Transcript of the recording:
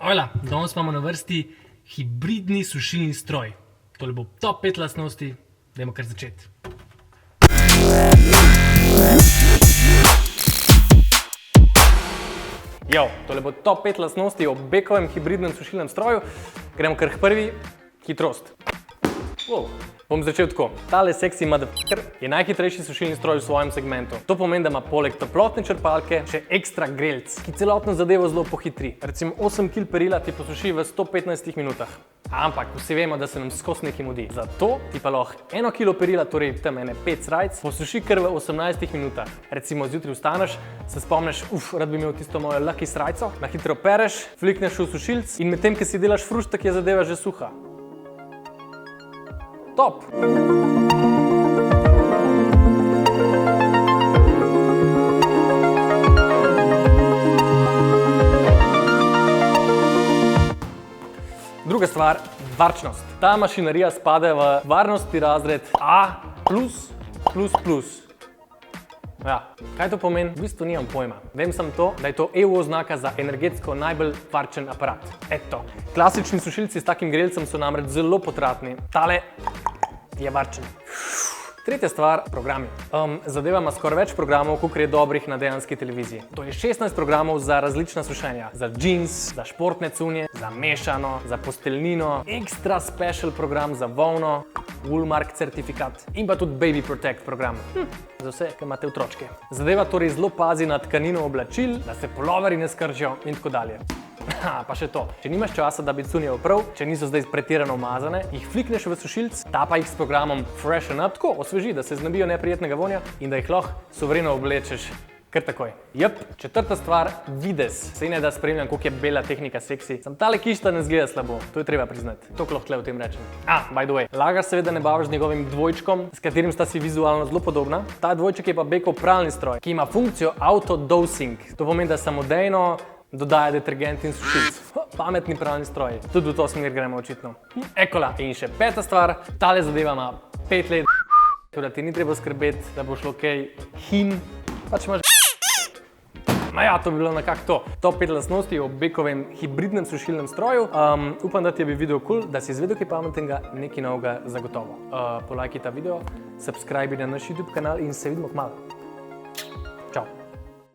Ojla, danes imamo na vrsti hibridni sušilni stroj. Tole bo top 5 lastnosti, dajmo kar začeti. Tole bo top 5 lastnosti o Beckovem hibridnem sušilnem stroju. Gremo kar k prvi, hitrost. Bom začel tako. Tale Sexy Motherfucker je najhitrejši sušilni stroj v svojem segmentu. To pomeni, da ima poleg toplotne črpalke še ekstra grelc, ki celotno zadevo zelo pohitri. Recimo 8 kg perila ti posuši v 115 minutah. Ampak vsi vemo, da se nam skozi nekaj mudi. Zato ti pa lahko 1 kg perila, torej tam ene 5 srajc, posuši kar v 18 minutah. Recimo zjutraj vstaneš, se spomniš, rad bi imel tisto mojo lucky srajco, na hitro pereš, flikneš v sušilc in medtem, ko si delaš fruštek, je zadeva že suha. Top! Druga stvar, varčnost. Ta mašinerija spada v varnostni razred A+++. Ja, kaj to pomeni? V bistvu nimam pojma. Vem samo to, da je to EU oznaka za energetsko najbolj varčen aparat. Eto. Klasični sušilci s takim grelcem so namreč zelo potratni. Tale je varčen. Tretja stvar, programi. Zadeva ima skoraj več programov, kolikor je dobrih na dejanski televiziji. To je 16 programov za različna sušenja. Za džins, za športne cunje, za mešano, za posteljnino, ekstra special program za volno, Woolmark certifikat in pa tudi Baby Protect program. Za vse, ki imate otročke. Zadeva torej zelo pazi na tkanino oblačil, da se puloverji ne skrčijo in tako dalje. Pa še to, če nimaš časa, da bi cunje opral, če niso zdaj pretirano umazane, jih flikneš v sušilc, ta pa jih s programom Freshen Up tako osveži, da se znebijo neprijetnega vonja in da jih lahko suvereno oblečeš kar takoj. Četrta stvar, videz. Sej ne da spremljam, koliko je bela tehnika seksi. Sam tale kišta ne zgleda slabo, to je treba priznati. Toliko lahko tle v tem rečem. By the way, Lagaš seveda ne baviš z njegovim dvojčkom, s katerim sta si vizualno zelo podobna. Ta dvojček je pa Beckov pralni stroj, ki ima funkcijo auto-dosing. To pomeni, da samodejno dodaja detergent in sušilc. Pametni pralni stroj. Tudi v to smer gremo očitno. Ekola. In še peta stvar, tale zadeva ima 5 let, tako da ti ni treba skrbeti, da bo šlo kaj hin. Pač imaš to bi bilo nekako to. Top 5 lastnosti o Beckovem hibridnem sušilnem stroju. Upam, da ti je bil video kul, da si izvedel kaj pametnega, nekaj novega zagotovo. Polajki ta video, subscribi na naš YouTube kanal in se vidimo kmalu.